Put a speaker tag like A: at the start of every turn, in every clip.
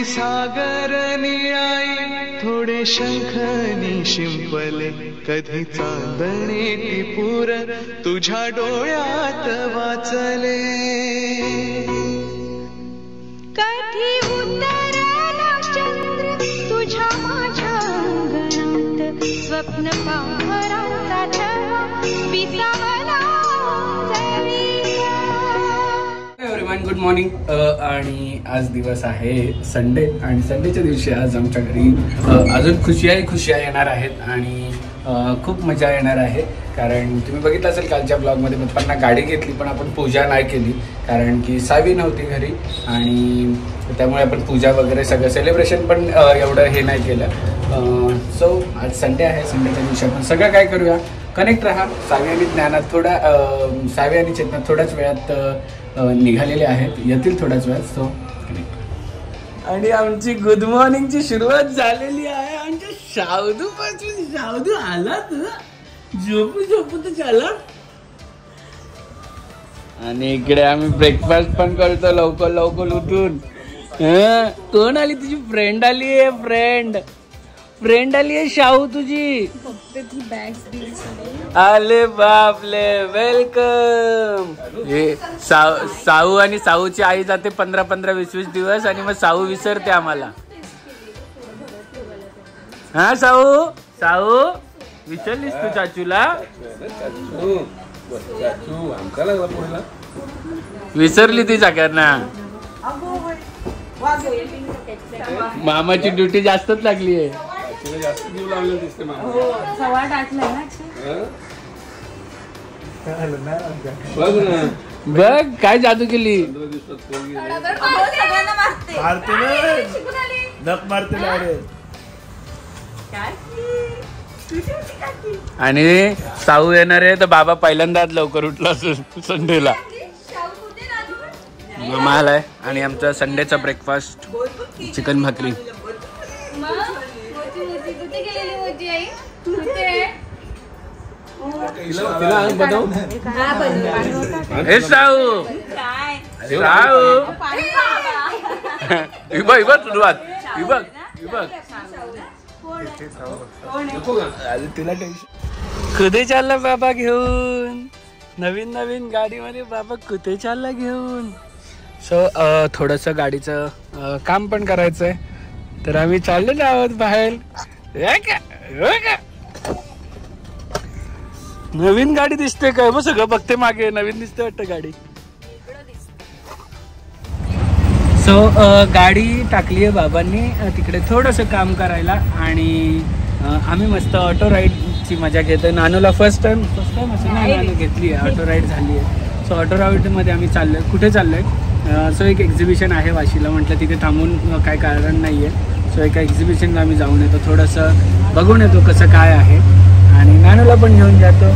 A: सागर निळाई थोडे शंखनी शिंपले कधी चांदणे टिपूर तुझ्या डोळ्यात वाचले
B: कधी उतरला चंद्र तुझ्या माझ्या अंगणात स्वप्न पांघराचा छळा विसावला
C: एव्हरीवन गुड मॉर्निंग. आणि आज दिवस आहे संडे आणि संडेच्या दिवशी आज आमच्या घरी अजून खुशिया येणार आहेत आणि खूप मजा येणार आहे. कारण तुम्ही बघितलं असेल कालच्या ब्लॉगमध्ये पप्पांना गाडी घेतली पण आपण पूजा नाही केली कारण की सावी नव्हती घरी आणि त्यामुळे आपण पूजा वगैरे सगळं सेलिब्रेशन पण एवढं हे नाही केलं. सो आज संडे आहे. संडेच्या दिवशी आपण सगळं काय करूया. कनेक्ट राहा. सावी आणि ज्ञानात सावी आणि चेतनात थोड्याच वेळात निघालेले आहेत, येतील थोड्याच वेळात. So connect. आणि आमची गुड मॉर्निंगची सुरुवात झालेली आहे. आमच्या शावदू पासून. शावदू आला तू झोपू तर झाला. आणि इकडे आम्ही ब्रेकफास्ट पण करतो लवकर उठून. कोण आली? तुझी फ्रेंड आली आहे. फ्रेंड आली आहे शाहू तुझी. आले बापले वेलकम. हे साहू आणि साहूची आई जाते 15-20 दिवस आणि मग साहू विसरते आम्हाला. हा साहू विसरलीस तू चाचूला? विसरली ती सगळ्यांना. मामाची ड्युटी जास्तच लागली आहे. बघ काय जादू केली. आणि साहू येणार आहे तर बाबा पहिल्यांदाच लवकर उठला संडेला. मामा आलाय आणि आमचा संडेचा ब्रेकफास्ट चिकन भाकरी. हे साहू सुरुवात कुठे चालला बाबा घेऊन? नवीन गाडीमध्ये बाबा कुठे चालला घेऊन? सो थोडंसं गाडीचं काम पण करायचंय तर आम्ही चाललेलो आहोत बाहेर. नवीन गाडी दिसते काय? मग सगळं बघते मागे. नवीन दिसते वाटतं गाडी. सो गाडी टाकली आहे बाबांनी तिकडे थोडंसं काम करायला आणि आम्ही मस्त ऑटो राईडची मजा घेतोय. नानूला फर्स्ट टाइम असं नानू घेतली आहे. ऑटो राईड झाली आहे. सो ऑटो राईडमध्ये आम्ही चाललोय. कुठे चाललोय? सो एक एक्झिबिशन आहे वाशीला. म्हटलं तिथे थांबून काय कारण नाही आहे. सो एका एक्झिबिशनला आम्ही जाऊन येतो. थोडंसं बघून येतो कसं काय आहे आणि नानूला पण घेऊन जातो.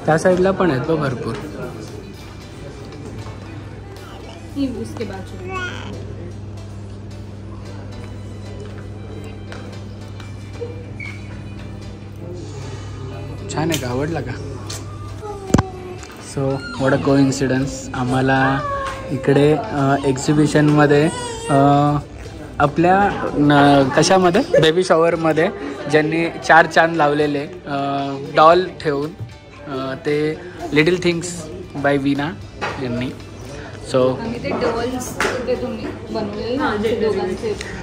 C: त्या साईडला पण आहेत भरपूर. छान आहे का? आवडला का? So what a coincidence. आम्हाला इकडे एक्झिबिशनमध्ये आपल्या कशामध्ये बेबी शॉवरमध्ये ज्यांनी 4 चांद लावलेले डॉल ठेवून ते लिटिल थिंग्स बाय वीना यांनी. सो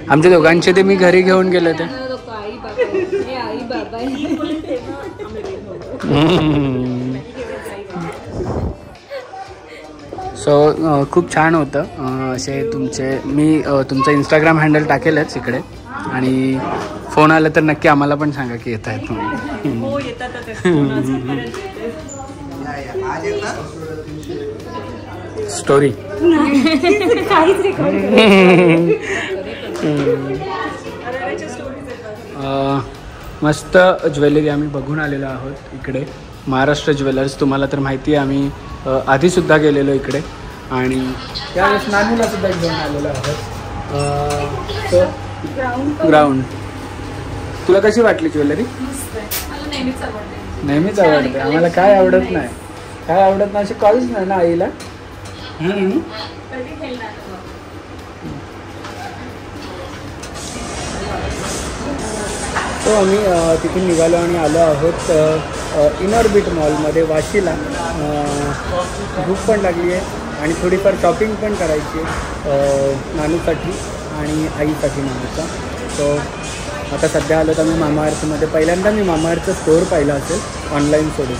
C: आमच्या दोघांचे ते मी घरी घेऊन गेले होते. सो खूप छान होतं. असे मी तुमचं इंस्टाग्राम हँडल टाकेलच इकडे आणि फोन आला तर नक्की आम्हाला पण सांगा की येत आहेत तुम्ही. स्टोरी मस्त ज्वेलरी आम्ही बघून आलेलो आहोत इकडे. महाराष्ट्र ज्वेलर्स तुम्हाला तर माहिती आहे. आम्ही आधीसुद्धा गेलेलो इकडे आणि त्यावेळेस नानूला सुद्धा घेऊन आलेलो आहोत. तर ग्राउंड. तुला कशी वाटली ज्वेलरी? नेहमीच आवडते. आम्हाला काय आवडत नाही, काय आवडत नाही अशी कॉलेज नाही ना आईला. तो आम्ही तिथून निघालो आणि आलो आहोत इनॉर्बिट मॉलमध्ये वाशीला. भूक पण लागली आहे आणि थोडीफार शॉपिंग पण करायची नानूसाठी आणि आईसाठी नानूचा. सो आता सध्या आलो तर मी मामाअर्थमध्ये. पहिल्यांदा मी मामाअर्थचं स्टोअर पाहिलं असेल ऑनलाईन सोडून.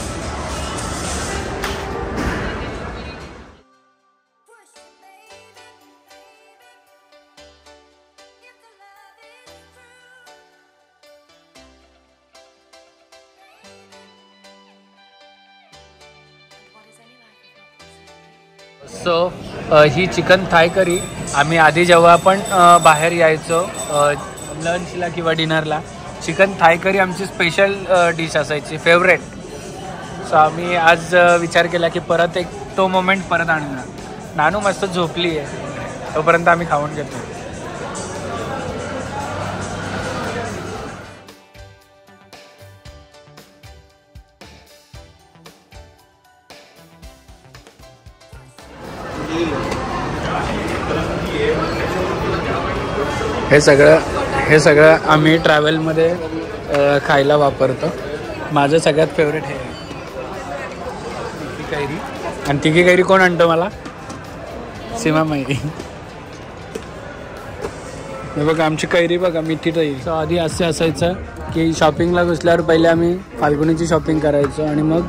C: सो ही चिकन थाय करी आम्ही आधी जेव्हा आपण बाहेर यायचो लंचला किंवा डिनरला, चिकन थाय करी आमची स्पेशल डिश असायची, फेवरेट. सो आम्ही आज विचार केला की परत एक तो मोमेंट परत आणूया. नानू मस्त झोपली आहे तोपर्यंत आम्ही खाऊन घेतो. हे सगळं आम्ही ट्रॅव्हलमध्ये खायला वापरतो. माझं सगळ्यात फेवरेट हे तिघी कैरी. आणि तिघी कैरी कोण आणतो मला? सीमा माई. हे बघा आमची कैरी बघा, मिठी कैरी. सो आधी असं असायचं की शॉपिंगला घुसल्यावर पहिले आम्ही फाल्गुनीची शॉपिंग करायचो आणि मग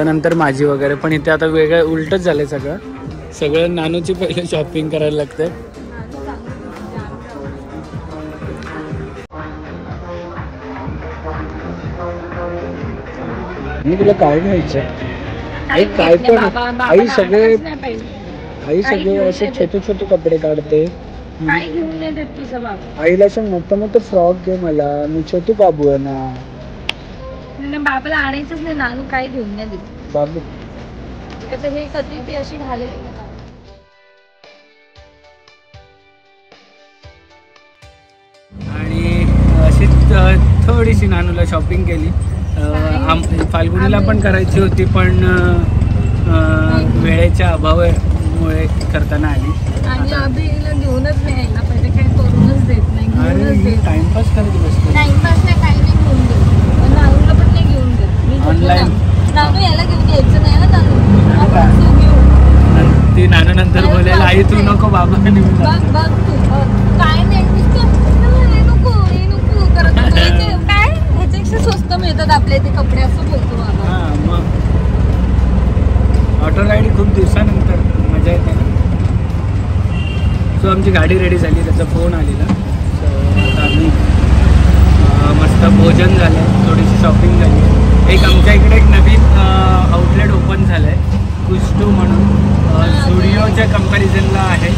C: नंतर माझी वगैरे. पण इथे आता वेगळं उलटच झालं सगळं नानूची पहिले शॉपिंग करायला लागते. मी तुला काय घ्यायचं? आई काय पण आई सगळे असे छोटे छोटे कपडे काढते. आईला असं मोठं फ्रॉक घे मला, मी छोटू बाबू आहे ना.
B: बाबाला आणायचंच नाही नानू, काय घेऊन नाही देत
C: बाबू.
B: हे कधी ती अशी घालेली.
C: आणि अशीच थोडीशी नानूला शॉपिंग केली. फाल्गुनीला पण करायची होती पण वेळेच्या अभावामुळे करताना आली.
B: आणि अभिला घेऊनच नाही यायला पाहिजे, काही करूनच देत नाही.
C: टाइमपास करत बसतो.
B: टाइमपास नाही, काही नाही घेऊन देत. नानूला पण नाही घेऊन देत.
C: ऑनलाईन
B: नानू याला घेऊन द्यायचं नाही ना नानू घेऊन.
C: ती नानू नंतर बोलेल आई तू नको बाबा
B: बघ तू काय नाही नको करत. काय ह्याच्यापेक्षा स्वस्त मिळतात आपल्या इथे कपडे असं बोलतो बाबा.
C: हां मग ऑटो राईड खूप दिवसानंतर मजा येते ना. सो आमची गाडी रेडी झाली, त्याचा फोन आलेला. सो आता आम्ही मस्त भोजन झालं आहे, थोडीशी शॉपिंग झाली आहे. एक आमच्या इकडे एक नवीन आउटलेट ओपन झालं आहे कुस्टू म्हणून, स्टुडिओच्या कंपॅरिझनला आहे.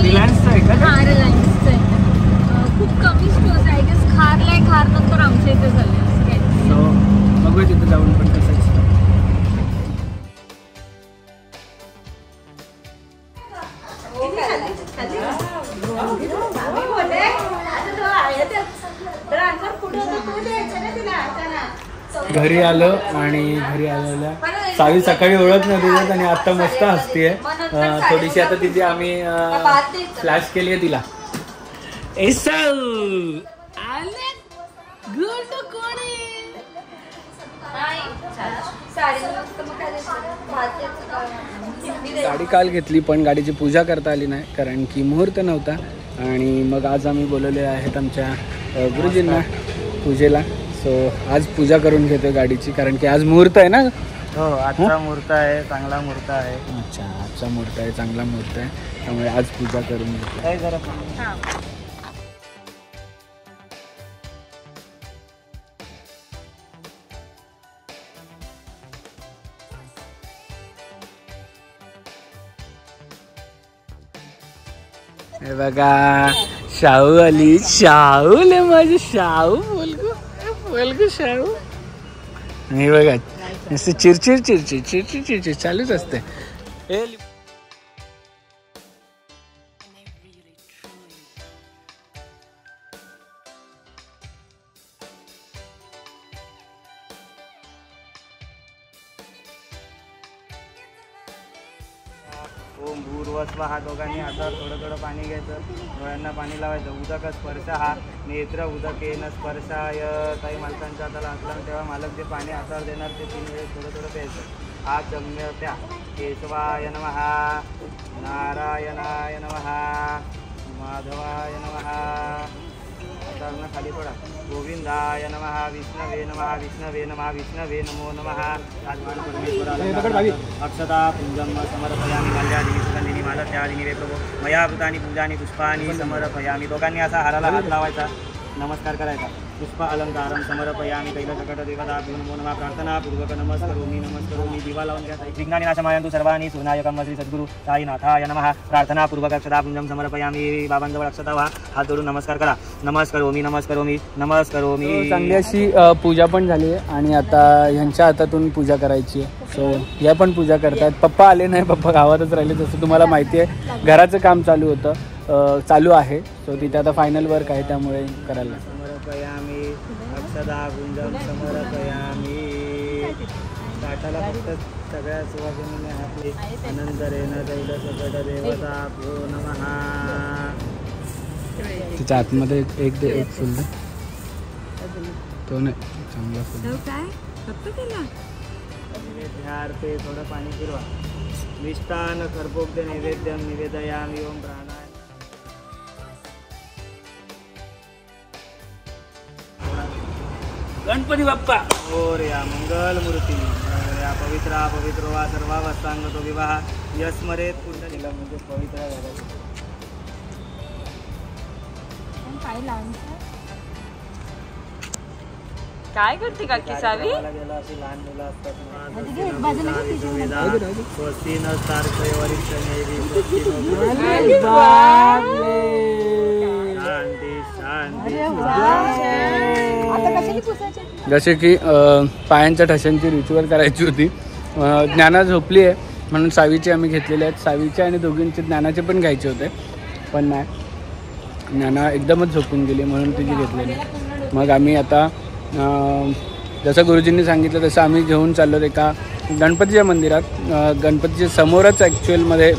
C: रिलायन्सचं आहे का?
B: हां रिलायन्सचं आहे. खूप कमी स्टोर्स आहे. खारला आहे, खार नंतर आमच्या इथे झाले असं काय.
C: सो बघूया तिथं जाऊन पण कसं आहे. घरी आलो आणि घरी आलेल्या सावी सकाळी ओळख नव्हती आणि आता मस्त हसतीये. थोडीशी आता तिथे आम्ही फ्लॅश केली आहे तिला. गाडी काल घेतली पण गाडीची पूजा करता आली नाही कारण की मुहूर्त नव्हता. आणि मग आज आम्ही बोलवले आहेत आमच्या गुरुजींना पूजेला. सो आज पूजा करून घेतोय गाडीची कारण की आज मुहूर्त आहे ना.
D: हो आजचा मुहूर्त आहे, चांगला मुहूर्त आहे.
C: अच्छा आजचा मुहूर्त आहे, चांगला मुहूर्त आहे, त्यामुळे आज पूजा करून घेतो.
D: काय जरा
C: हे बघा शाहू आली. शाहूले माझे शाहू बोलगू शाहू. हे बघा नुसतं चिरचिर चालूच असते.
D: ओम भूर्वस्व हा दोघांनी हातावर थोडं थोडं पाणी घ्यायचं, डोळ्यांना पाणी लावायचं. उदक स्पर्श हा नेत्र उदकेन स्पर्शाय. काही मालकांच्या हाताला हात लावून तेव्हा मालक जे पाणी हातावर देणार ते 3 वेळेस थोडं थोडं प्यायचं. हा चम्य प्या. केशवाय नमः, नारायणाय नमः, माधवाय नमः. हातावरनं खाली पडा. गोविंदाय नमः, विष्णवे नमः, विष्णवे नमः, विष्णवे नमो नमः. अक्षता पुंजम समर्पयामि माल्यादिनी सुगंधिनी मालत्यादिनी वे प्रभो मया भूतानि पूजानि पुष्पानि समर्पयामि. दोघांनी असा हाराला हात लावायचा, नमस्कार करायचा. पुष्प अलंकारम समर्पयामि कैलासकट देवताभ्यो नमो नमः. प्रार्थनापूर्वक नमस्करोमि दिवा लावून घ्या. विघ्नानि नाशमायन्तु सर्वाणि सुनायकम श्री सद्गुरु साईनाथाय नमः. प्रार्थनापूर्वक अक्षतापुंजम समर्पयामि. बाबांजवळ अक्षता व्हा, हात जोडून नमस्कार करा. नमस्करोमि.
C: चांगली अशी पूजा पण झाली आहे आणि आता ह्यांच्या हातातून पूजा करायची आहे. सो या पण पूजा करतात. पप्पा आले नाही, पप्पा गावातच राहिले. जसं तुम्हाला माहिती आहे घराचं काम चालू आहे. सो तिथे आता फायनल वर्क आहे त्यामुळे करायला.
D: समर्पयामि अक्षता गुंजम समर्पयामि. काठाला फक्त सगळ्या सुवासिनीने हातले. अनंतरेण कैलासकट देवताभ्यो नमः.
C: तिच्या आतमध्ये एक फुल तो नाही चांगला फुल
D: ध्यार्थे थोडं पाणी फिरवा. मिष्टान खरपोक्त नैवेद्यम निवेदयामि. ओम प्राणाय.
C: गणपती बाप्पा
D: मोरया मंगल मूर्ती. या पवित्र वा सर्वावस्थांगतो विवाह यस्मरेत कुंडलीला म्हणजे पवित्र झाला.
B: काय करते काकी सावी?
D: लहान मुलं असतात स्वस्ती नसतात
C: जसे की पायांच्या ठशांची रिच्युअल करायची होती. ज्ञाना झोपली आहे म्हणून सावीचे आम्ही घेतलेले आहेत. सावीचे आणि दोघींचे ज्ञानाचे पण घ्यायचे होते पण नाही, ज्ञाना एकदमच झोपून गेली म्हणून तिची घेतलेली. मग आम्ही आता जसं गुरुजींनी सांगितलं तसं आम्ही घेऊन चाललो एका गणपतीच्या मंदिरात. गणपतीच्या समोरच ॲक्च्युअलमध्ये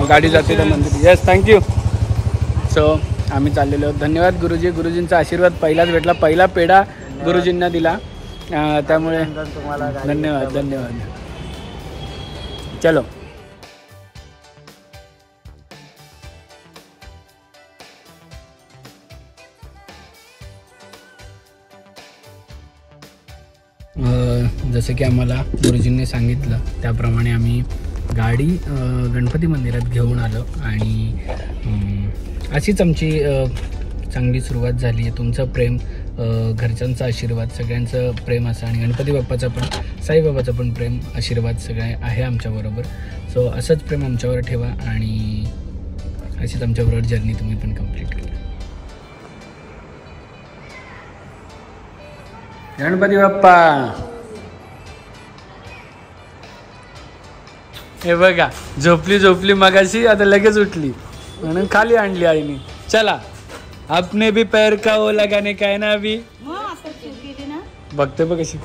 C: गाडी जाते त्या मंदिर. Yes thank you. सो आम्ही चाललेलो आहोत. धन्यवाद गुरुजी. गुरुजींचा आशीर्वाद पहिलाच भेटला. पहिला पेढा गुरुजींना दिला त्यामुळे धन्यवाद. चलो. जसं की आम्हाला गुरुजींनी सांगितलं त्याप्रमाणे आम्ही गाडी गणपती मंदिरात घेऊन आलो आणि अशीच आमची चांगली सुरुवात झाली आहे. तुमचं प्रेम, घरच्यांचा आशीर्वाद, सगळ्यांचं प्रेम असं आणि गणपती बाप्पाचं पण साईबाबाचं पण प्रेम आशीर्वाद सगळे आहे आमच्याबरोबर. सो असंच प्रेम आमच्यावर ठेवा आणि अशीच आमच्याबरोबर जर्नी तुम्ही पण कंप्लीट करा. गणपती बाप्पा. हे बघा झोपली मगाशी, आता लगेच उठली म्हणून खाली आणली आईने. चला आपने भी पैर का वो लगाने का है ना अभी. बघते बघ कशी.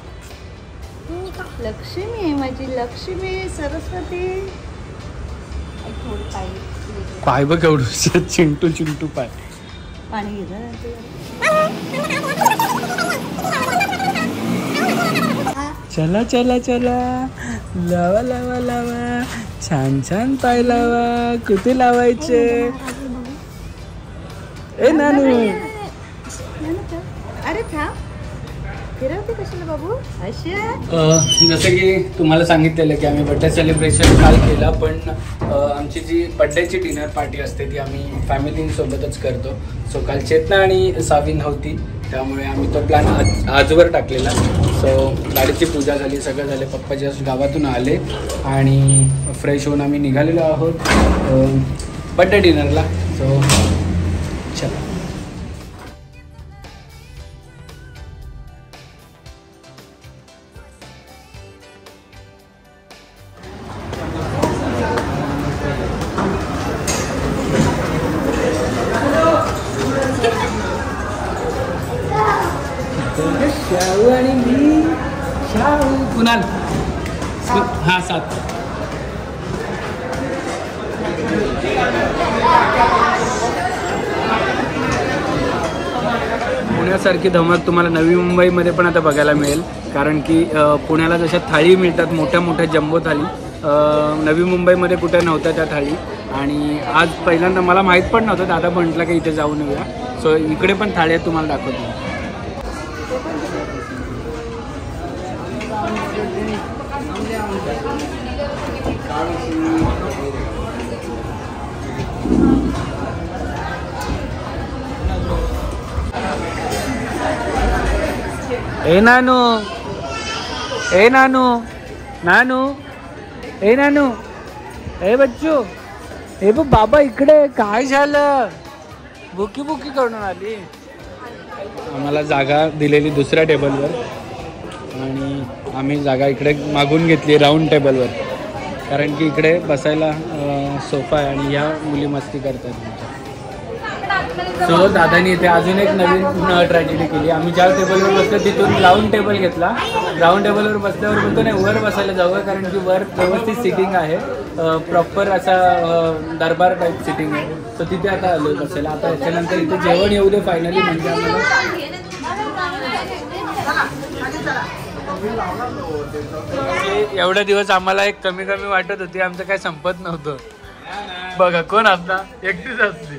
B: लक्ष्मी आहे माझी, लक्ष्मी सरस्वती.
C: पाय बघ एवढं चिंटू पाय.
B: पाणी घेतलं.
C: चला चला चला लावा लावा लावा छान छान पाय लावा. कुठे लावायचे ए नानू.
B: अरे थांब फिरवते कशाला बाबू
C: जसं की तुम्हाला सांगितलेलं की आम्ही बर्थडे सेलिब्रेशन काल केला पण आमची जी बर्थडेची डिनर पार्टी असते ती आम्ही फॅमिलींसोबतच करतो. सो काल चेतना आणि सावी नव्हती त्यामुळे आम्ही तो प्लॅन आजवर टाकलेला. सो गाडीची पूजा झाली, सगळं झालं. पप्पा जस्ट गावातून आले आणि फ्रेश होऊन आम्ही निघालेलो आहोत बर्थडे डिनरला. सो चला. शाहू आणि मी. शाहू कुणाल. हां 7. पुण्यासारखी धमक तुम्हाला नवी मुंबईमध्ये पण आता बघायला मिळेल, कारण की पुण्याला जशा थाळी मिळतात मोठ्या मोठ्या जम्बो थाळी, नवी मुंबईमध्ये कुठे नव्हत्या त्या थाळी. आणि आज पहिल्यांदा मला माहीत पण नव्हतं, दादा म्हटलं की इथे जाऊन येऊया. सो इकडे पण थाळी आहेत, तुम्हाला दाखवतो. ए नानू, ए नानू, नानू, ए नानू, ए बच्चू, हे बघ बाबा इकडे. काय झालं? बुकी बुकी करून आली. आम्हाला जागा दिलेली दुसऱ्या टेबलवर आणि आम्ही जागा इकडे मागून घेतली राऊंड टेबलवर, कारण की इकडे बसायला सोफा आहे आणि ह्या मुली मस्ती करतात. सो दादानी इथे अजून एक नवीन ट्रॅजेडी केली. आम्ही ज्या टेबलवर बसलो तिथून राऊंड टेबल घेतला. राऊंड टेबलवर बसल्यावर बोलतो नाही वर बसायला जाऊया, कारण की वर व्यवस्थित सिटिंग आहे, प्रॉपर असा दरबार टाईप सिटिंग आहे. सो तिथे आता आलो बसायला. आता याच्यानंतर इथे जेवण येऊ दे फायनली, म्हणजे आम्हाला एवढे दिवस आम्हाला एक कमी कमी वाटत होती, आमचं काय संपत नव्हतं. बघा कोण असता, एकटीच असते.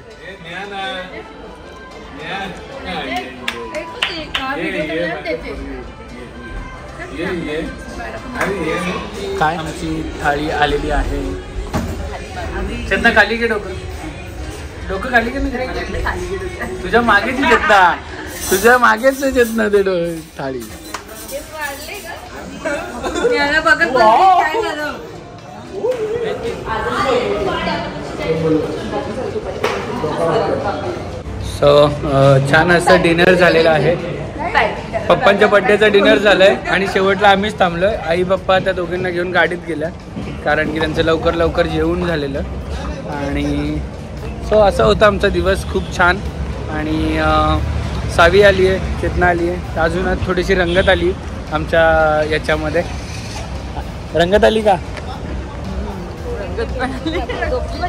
C: काय आमची थाळी आलेली आहे. चेतना खाली घे, डोकं डोकं खाली घे ना. तुझ्या मागेच चेतना, तुझ्या मागेच चेतना ते थाळी. सो छान असं डिनर झालेलं आहे. पप्पांच्या बड्डेचा डिनर झालंय आणि शेवटला आम्हीच थांबलोय. आई पप्पा त्या दोघींना घेऊन गाडीत गेल्या, कारण की त्यांचं लवकर लवकर जेवण झालेलं. आणि सो असा होता आमचा दिवस, खूप छान. आणि सावी आली आहे, चेतना आली आहे, अजून थोडीशी रंगत आली आमच्या याच्यामध्ये. रंगत आली का?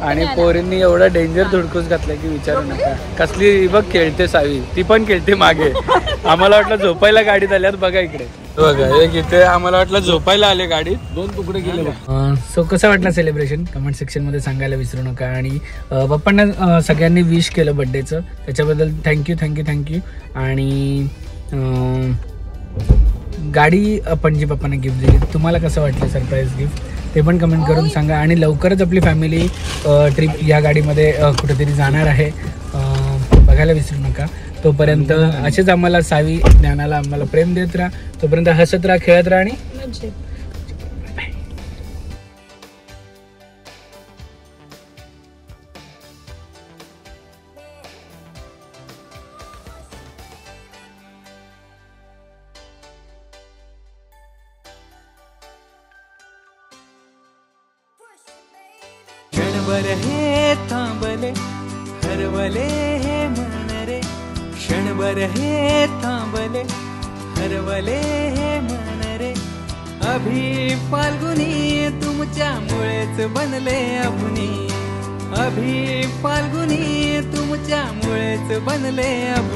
C: आणि पोरींनी एवढा डेंजर धुडकूस घातला की विचारू नका. कसली बघ खेळते सावी, ती पण खेळते मागे. आम्हाला वाटलं झोपायला गाडीत आल्यात. बघा इकडे बघा, एक इथे आम्हाला वाटलं झोपायला आले गाडीत, 2 तुकडे गेले. सो कसं वाटलं सेलिब्रेशन कमेंट सेक्शन मध्ये सांगायला विसरू नका. आणि पप्पांना सगळ्यांनी विश केलं बड्डेचं, त्याच्याबद्दल थँक्यू थँक्यू थँक्यू. आणि गाडी आपण जी पप्पांना गिफ्ट दिली, तुम्हाला कसं वाटलं सरप्राईज गिफ्ट ते पण कमेंट करून सांगा. आणि लवकरच आपली फॅमिली ट्रिप या गाडीमध्ये कुठेतरी जाणार आहे, बघायला विसरू नका. तोपर्यंत असेच आम्हाला सावी ज्ञानाला आम्हाला प्रेम देत राहा. तोपर्यंत हसत राहा, खेळत राहा आणि
A: क्षणभर हे थांबले हरवले हे मन रे, क्षणभर हे थांबले हरवले हे मन रे. अभि फाल्गुनी तुमच्यामुळेच बनले अभुनी, अभि फाल्गुनी तुमच्यामुळेच बनले अभुनी.